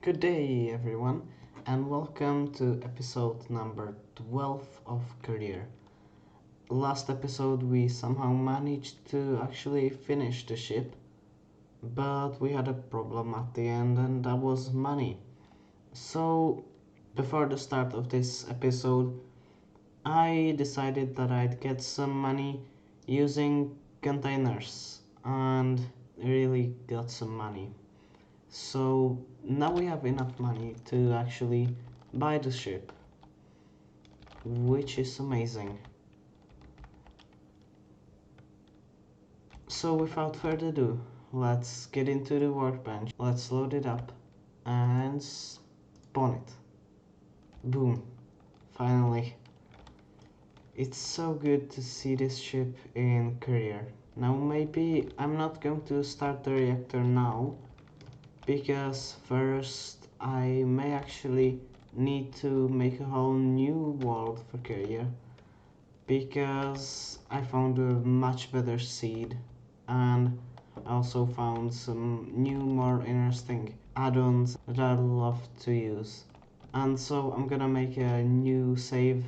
Good day, everyone, and welcome to episode number 12 of Career. Last episode, we somehow managed to actually finish the ship, but we had a problem at the end, and that was money. So, before the start of this episode, I decided that I'd get some money using containers, and really got some money. So now we have enough money to actually buy the ship, which is amazing. So without further ado, let's get into the workbench. Let's load it up and spawn it. Boom. Finally. It's so good to see this ship in career. Now maybe I'm not going to start the reactor now, because first I may actually need to make a whole new world for career, because I found a much better seed, and I also found some new more interesting add-ons that I love to use. And so I'm gonna make a new save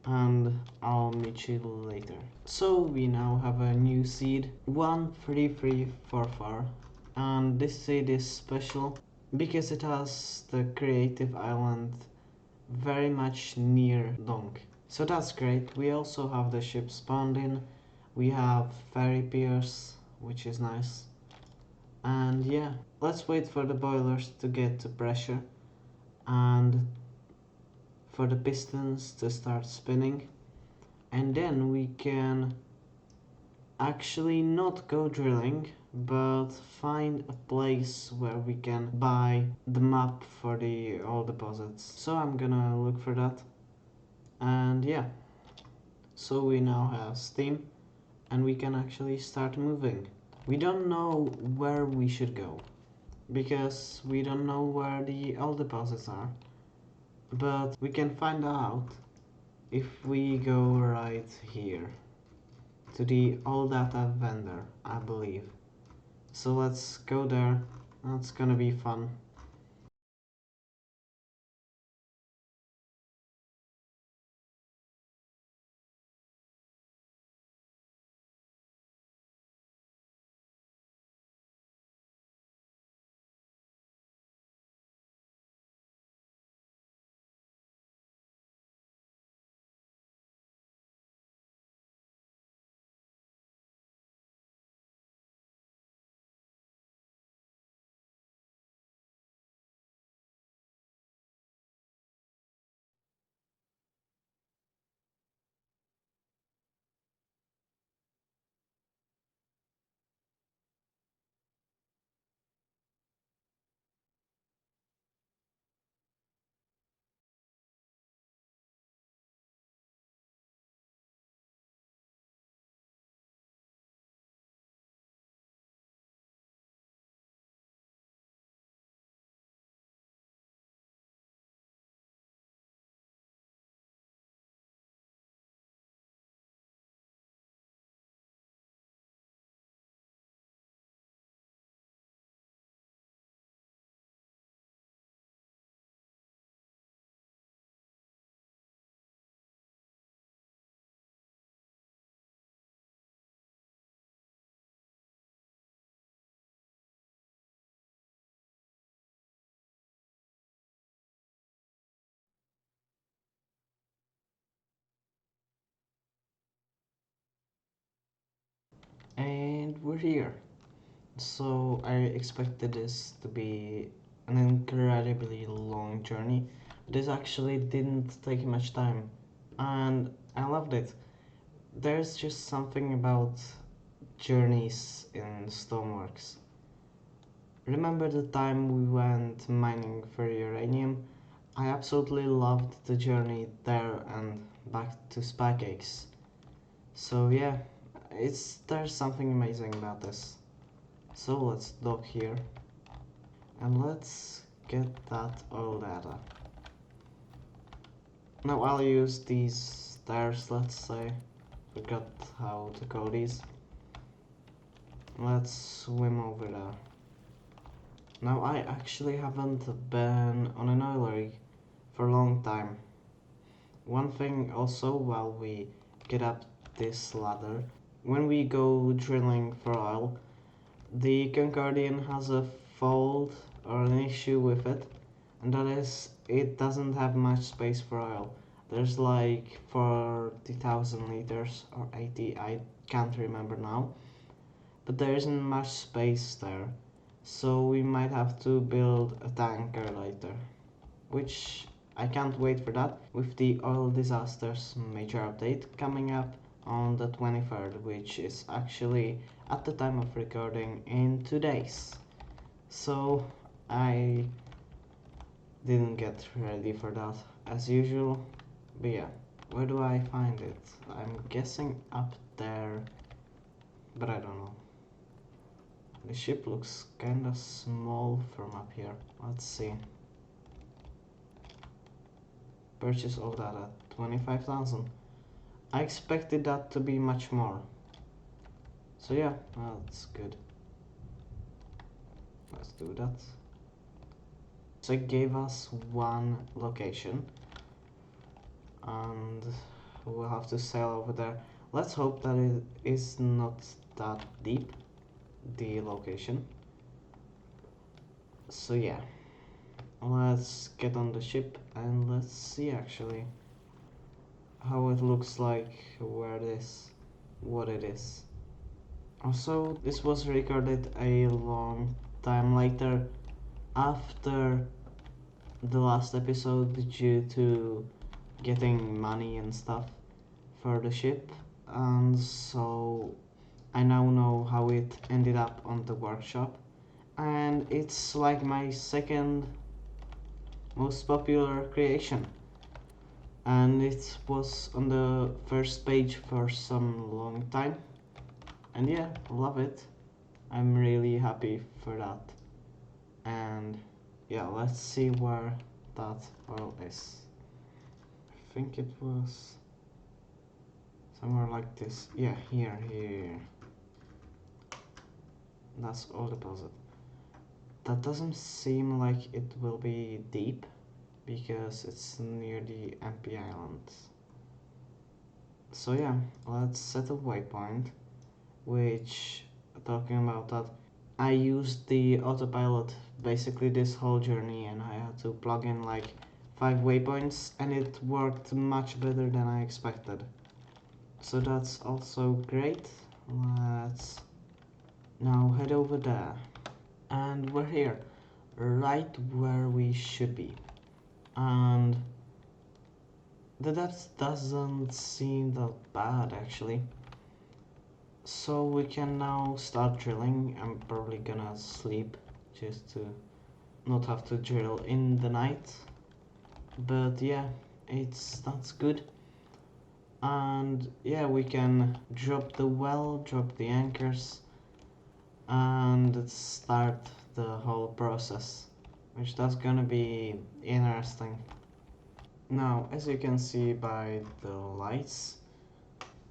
and I'll meet you later. So we now have a new seed 13344, and this seed is special because it has the creative island very much near Donk. So that's great. We also have the ship spawned in, we have ferry piers, which is nice. And yeah, let's wait for the boilers to get to pressure and for the pistons to start spinning, and then we can actually not go drilling, but find a place where we can buy the map for the all deposits. So I'm gonna look for that. And yeah, so we now have steam and we can actually start moving. We don't know where we should go because we don't know where the oil deposits are, but we can find out if we go right here to the all data vendor, I believe. So let's go there. That's gonna be fun. And we're here. So I expected this to be an incredibly long journey. This actually didn't take much time, and I loved it. There's just something about journeys in Stormworks. Remember the time we went mining for uranium? I absolutely loved the journey there and back to Spacakes. So yeah, there's something amazing about this. So let's dock here and let's get that oil data. Now I'll use these stairs, let's say. Forgot how to call these. Let's swim over there. Now I actually haven't been on an oil rig for a long time. One thing also, while we get up this ladder, when we go drilling for oil, the Concordian has a fault or an issue with it, and that is it doesn't have much space for oil. There's like 40,000 liters or 80, I can't remember now, but there isn't much space there, so we might have to build a tanker later, which I can't wait for that, with the oil disasters major update coming up on the 23rd, which is actually at the time of recording in 2 days. So I didn't get ready for that as usual, but yeah, where do I find it? I'm guessing up there, but I don't know. The ship looks kinda small from up here. Let's see. Purchase all that at 25,000. I expected that to be much more. So yeah, that's good. Let's do that. So it gave us one location, and we'll have to sail over there. Let's hope that it is not that deep, the location. So yeah, let's get on the ship and let's see actually how it looks like, where it is, what it is. Also, this was recorded a long time later after the last episode due to getting money and stuff for the ship, and so I now know how it ended up on the workshop, and it's like my second most popular creation, and it was on the first page for some long time, and yeah, love it. I'm really happy for that. And yeah, let's see where that oil is. I think it was somewhere like this. Yeah, here. That's oil deposit. That doesn't seem like it will be deep because it's near the MP Islands. So yeah, let's set a waypoint, which, talking about that, I used the autopilot basically this whole journey, and I had to plug in like 5 waypoints, and it worked much better than I expected. So that's also great. Let's now head over there. And we're here, right where we should be. And the depth doesn't seem that bad actually. So we can now start drilling. I'm probably gonna sleep just to not have to drill in the night. But yeah, that's good. And yeah, we can drop the well, drop the anchors, and start the whole process, which that's gonna be interesting. Now, as you can see by the lights,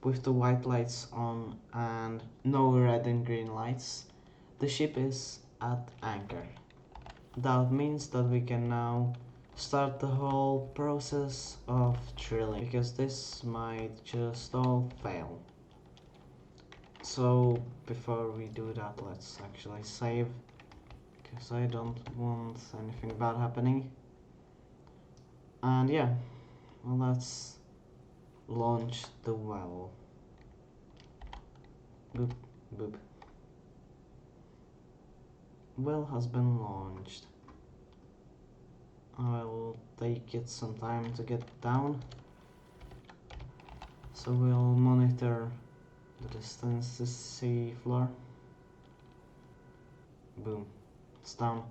with the white lights on and no red and green lights, the ship is at anchor. That means that we can now start the whole process of drilling, because this might just all fail. So before we do that, let's actually save, because I don't want anything bad happening. And yeah, well, let's launch the well. Boop, boop. Well has been launched. I'll take it some time to get down, so we'll monitor the distance to sea floor. Boom, it's down.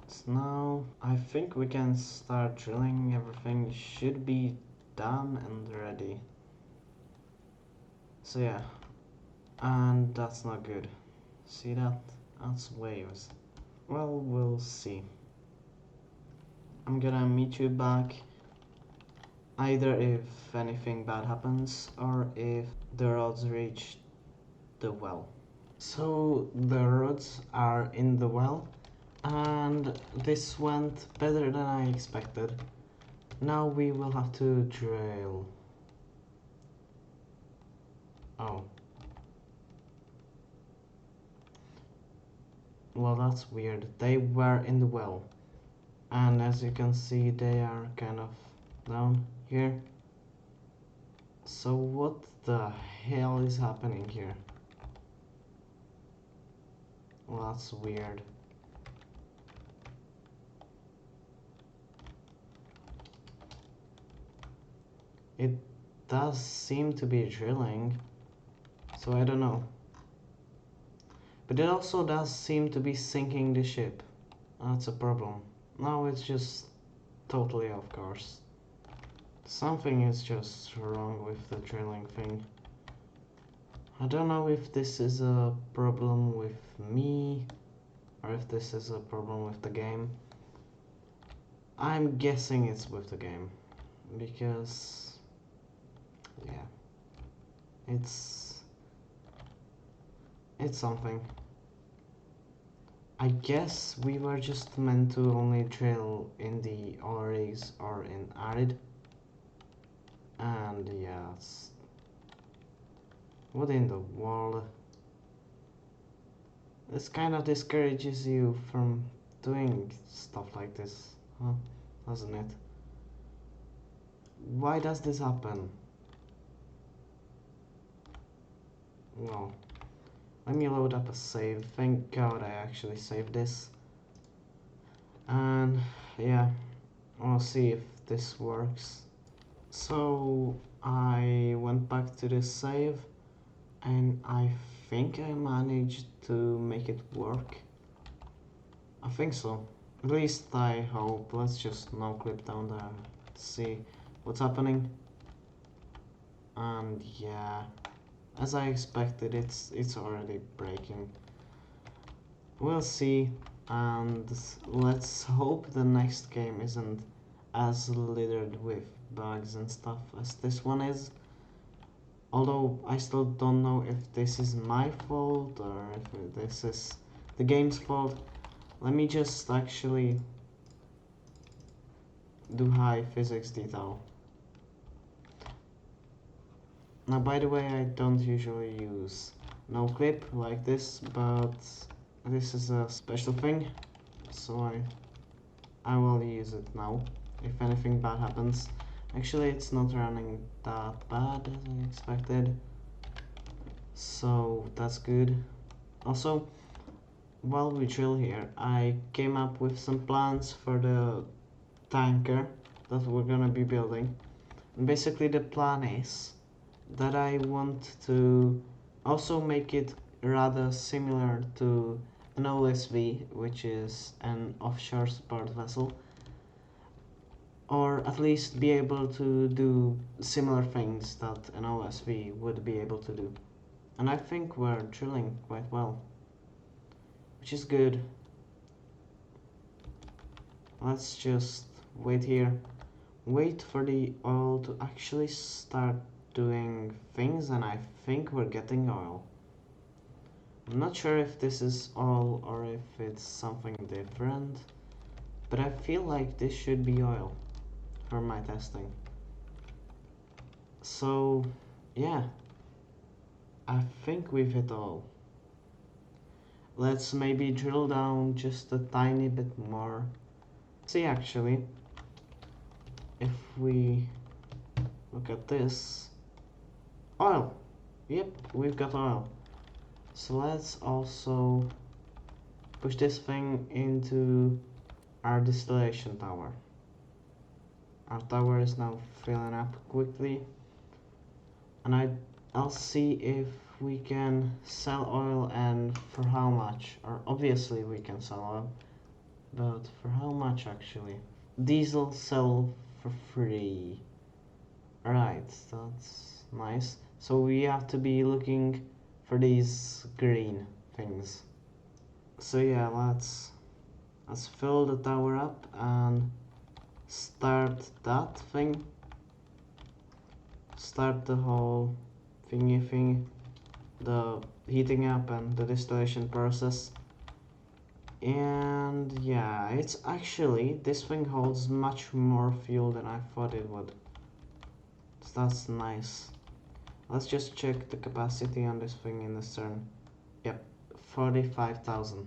So now I think we can start drilling. Everything should be done and ready. So yeah, and that's not good. See that? That's waves. Well, we'll see. I'm gonna meet you back either if anything bad happens or if the rods reach the well. So the rods are in the well, and this went better than I expected. Now we will have to drill. Oh. Well, that's weird. They were in the well. And as you can see, they are kind of down here. So what the hell is happening here? Well, that's weird. It does seem to be drilling, so I don't know. But it also does seem to be sinking the ship. That's a problem. Now it's just totally off course. Something is just wrong with the drilling thing. I don't know if this is a problem with me or if this is a problem with the game. I'm guessing it's with the game because yeah, it's something. I guess we were just meant to only drill in the oil rigs or in arid, and yeah, what in the world? This kind of discourages you from doing stuff like this, huh? Doesn't it? Why does this happen? Well, let me load up a save. Thank God I actually saved this. And yeah, I'll see if this works. So I went back to the save and I think I managed to make it work. I think so. At least I hope. Let's just no clip down there to see what's happening. And yeah, as I expected, it's already breaking. We'll see, and let's hope the next game isn't as littered with bugs and stuff as this one is. Although I still don't know if this is my fault or if this is the game's fault. Let me just actually do high physics detail. Now, by the way, I don't usually use no clip like this, but this is a special thing, so I will use it now if anything bad happens. Actually, it's not running that bad as I expected, so that's good. Also, while we drill here, I came up with some plans for the tanker that we're gonna be building. And basically the plan is that I want to also make it rather similar to an OSV, which is an offshore support vessel, or at least be able to do similar things that an OSV would be able to do. And I think we're drilling quite well, which is good. Let's just wait here, wait for the oil to actually start doing things, and I think we're getting oil. I'm not sure if this is oil or if it's something different, but I feel like this should be oil for my testing. So yeah, I think we've hit all. Let's maybe drill down just a tiny bit more. See, actually, if we look at this, oil. Yep, we've got oil. So let's also push this thing into our distillation tower. Our tower is now filling up quickly, and I'll see if we can sell oil and for how much. Or obviously we can sell oil, but for how much actually? Diesel sell for free. Right, that's nice. So we have to be looking for these green things. So yeah, let's fill the tower up and start that thing. Start the whole thingy thing. the heating up and the distillation process. And yeah, it's actually, this thing holds much more fuel than I thought it would. So that's nice. Let's just check the capacity on this thing in the stern. Yep, 45,000.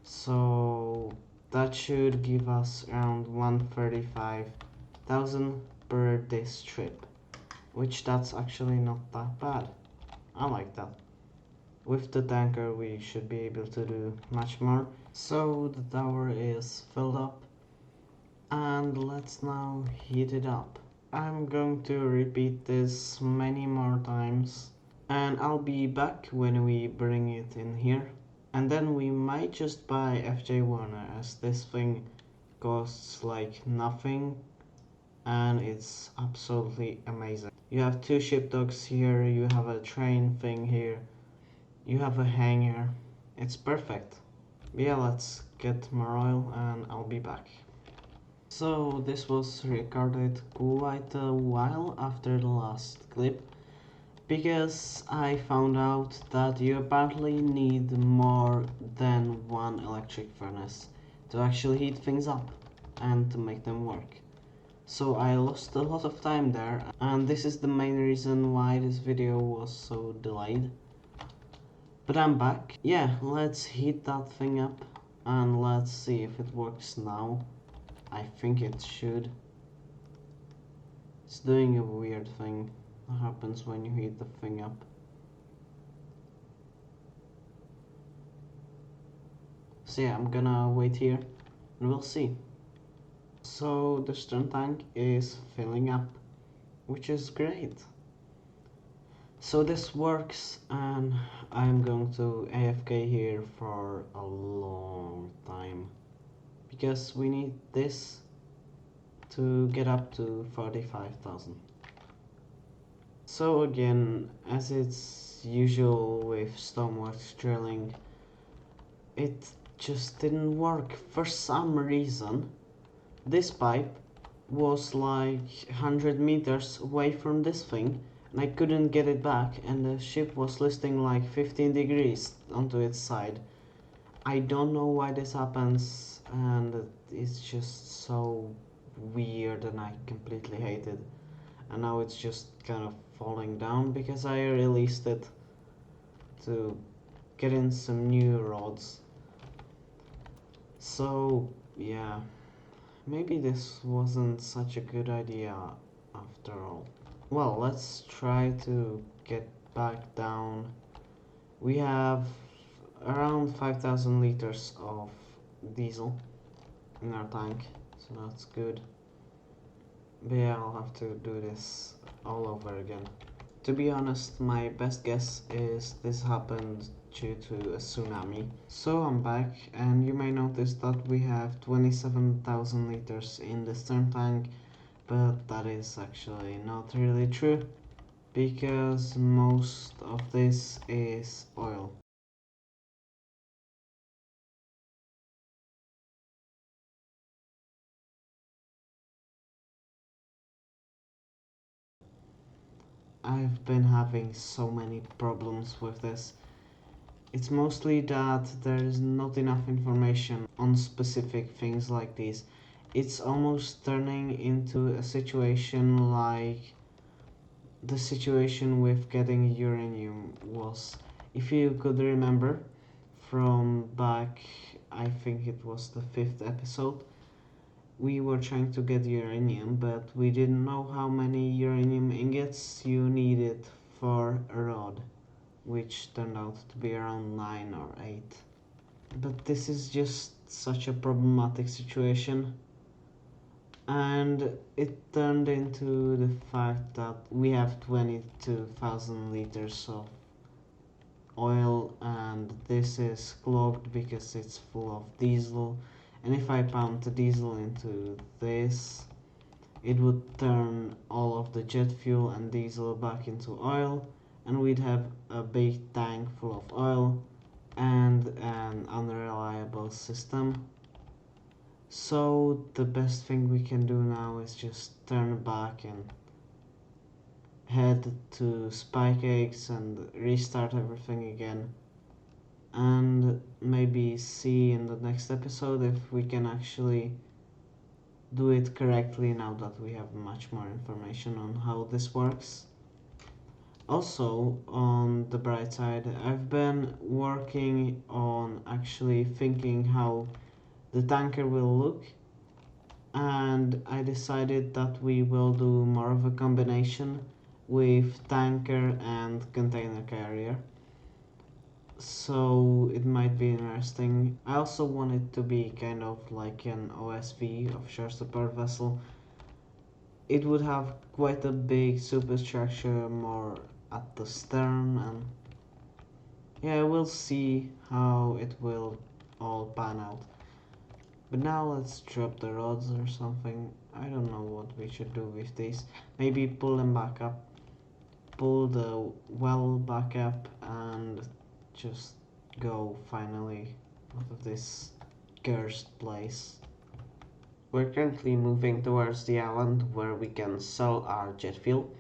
So that should give us around 135,000 per this trip, which that's actually not that bad. I like that. With the tanker we should be able to do much more. So the tower is filled up and let's now heat it up. I'm going to repeat this many more times and I'll be back when we bring it in here. And then we might just buy FJWarner, as this thing costs like nothing and it's absolutely amazing. You have two ship docks here, you have a train thing here, you have a hangar. It's perfect. Yeah, let's get more oil and I'll be back. So this was recorded quite a while after the last clip, because I found out that you apparently need more than one electric furnace to actually heat things up and to make them work. So I lost a lot of time there, and this is the main reason why this video was so delayed. But I'm back. Yeah, let's heat that thing up and let's see if it works now. I think it should. It's doing a weird thing that happens when you heat the thing up. So yeah, I'm gonna wait here and we'll see. So the stern tank is filling up, which is great. So this works and I'm going to AFK here for a long time, because we need this to get up to 45,000. So again, as it's usual with Stormworks drilling, it just didn't work. For some reason, this pipe was like 100 meters away from this thing and I couldn't get it back, and the ship was listing like 15 degrees onto its side. I don't know why this happens, and it's just so weird and I completely hate it. And now it's just kind of falling down because I released it to get in some new rods. So yeah, maybe this wasn't such a good idea after all. Well, let's try to get back down. We have around 5,000 liters of diesel in our tank, so that's good. But yeah, I'll have to do this all over again. To be honest, my best guess is this happened due to a tsunami. So I'm back, and you may notice that we have 27,000 liters in the stern tank, but that is actually not really true, because most of this is oil. I've been having so many problems with this. It's mostly that there is not enough information on specific things like these. It's almost turning into a situation like the situation with getting uranium was. If you could remember from back, I think it was the 5th episode, we were trying to get uranium, but we didn't know how many uranium ingots you needed for a rod, which turned out to be around 9 or 8. But this is just such a problematic situation, and it turned into the fact that we have 22,000 liters of oil and this is clogged because it's full of diesel, and if I pump the diesel into this, it would turn all of the jet fuel and diesel back into oil, and we'd have a big tank full of oil and an unreliable system. So the best thing we can do now is just turn back and head to Spike Eggs and restart everything again. And maybe see in the next episode if we can actually do it correctly now that we have much more information on how this works. Also, on the bright side, I've been working on actually thinking how the tanker will look, and I decided that we will do more of a combination with tanker and container carrier. So it might be interesting. I also want it to be kind of like an OSV, offshore support vessel. It would have quite a big superstructure more at the stern, and yeah, we'll see how it will all pan out. But now let's drop the rods or something. I don't know what we should do with these. Maybe pull them back up, pull the well back up, and just go finally out of this cursed place. We're currently moving towards the island where we can sell our jet fuel,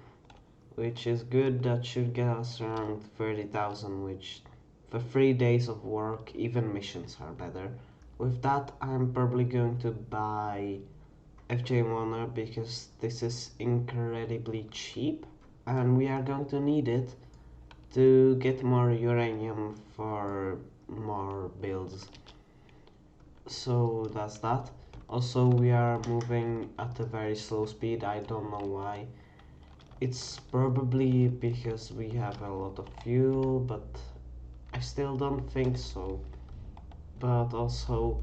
which is good. That should get us around 30,000, which for 3 days of work, even missions are better. With that, I'm probably going to buy FJWarner because this is incredibly cheap and we are going to need it to get more uranium for more builds. So that's that. Also, we are moving at a very slow speed. I don't know why. It's probably because we have a lot of fuel, but I still don't think so. But also,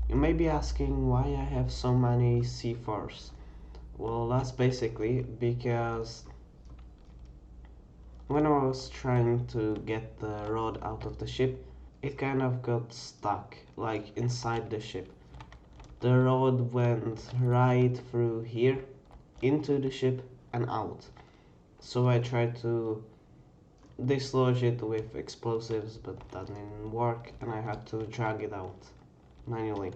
you may be asking why I have so many C4s. Well, that's basically because when I was trying to get the rod out of the ship, it kind of got stuck, like inside the ship. The rod went right through here, into the ship and out. So I tried to dislodge it with explosives, but that didn't work and I had to drag it out manually.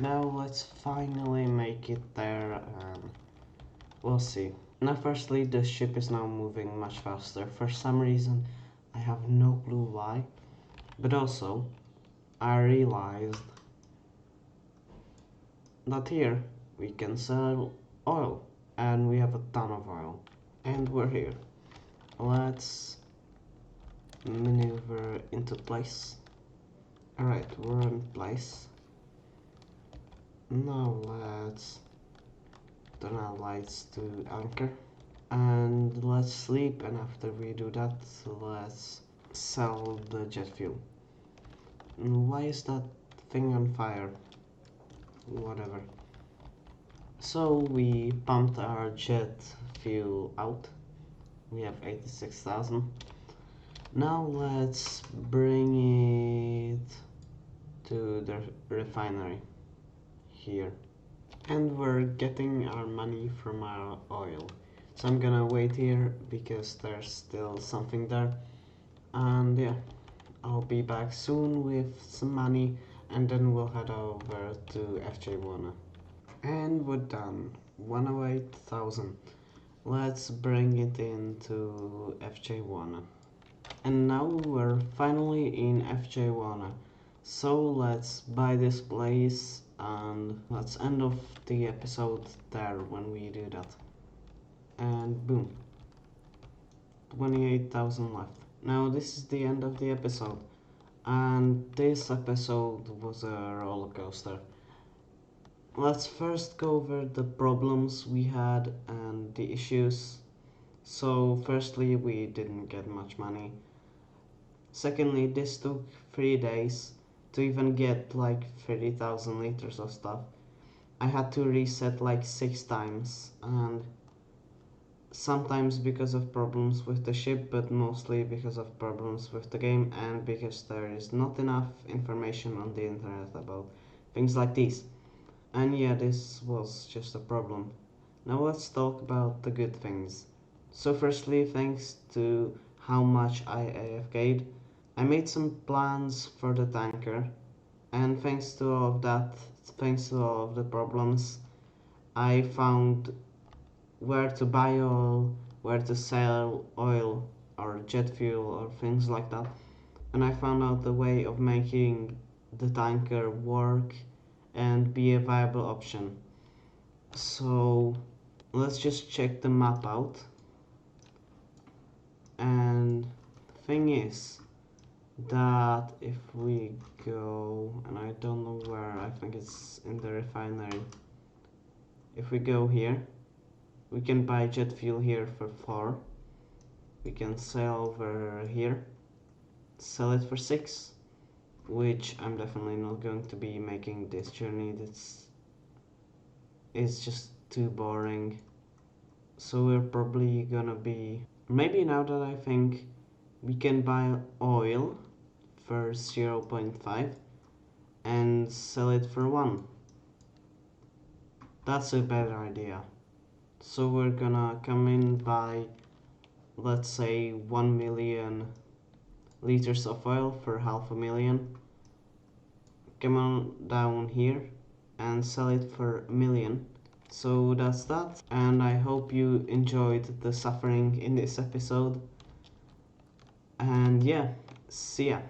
Now let's finally make it there and we'll see. Now firstly, the ship is now moving much faster. For some reason, I have no clue why. But also, I realized that here we can sell oil and we have a ton of oil. And we're here. Let's maneuver into place. Alright, we're in place. Now let's turn our lights to anchor. And let's sleep, and after we do that, let's sell the jet fuel. Why is that thing on fire? Whatever. So we pumped our jet fuel out. We have 86,000. Now let's bring it to the refinery here. And we're getting our money from our oil. So I'm gonna wait here because there's still something there. And yeah, I'll be back soon with some money and then we'll head over to FJWarner. And we're done. 108,000. Let's bring it into FJWarner. And now we're finally in FJWarner. So let's buy this place and let's end off the episode there when we do that. And boom. 28,000 left. Now this is the end of the episode. And this episode was a roller coaster. Let's first go over the problems we had and the issues. So firstly, we didn't get much money. Secondly, this took 3 days to even get like 30,000 liters of stuff. I had to reset like 6 times, and sometimes because of problems with the ship, but mostly because of problems with the game and because there is not enough information on the internet about things like these. And yeah, this was just a problem. Now let's talk about the good things. So firstly, thanks to how much I AFK'd, I made some plans for the tanker, and thanks to all of that, thanks to all of the problems, I found where to buy oil, where to sell oil or jet fuel or things like that. And I found out the way of making the tanker work and be a viable option. So let's just check the map out. And the thing is that if we go, and I don't know where, I think it's in the refinery. If we go here, we can buy jet fuel here for 4. We can sell over here, sell it for 6, which I'm definitely not going to be making this journey. It's just too boring. So we're probably gonna be, maybe now that I think, we can buy oil for 0.5 and sell it for 1. That's a better idea. So we're gonna come in by, let's say, 1 million liters of oil for 500,000. Come on down here and sell it for 1 million. So that's that, and I hope you enjoyed the suffering in this episode. And yeah, see ya.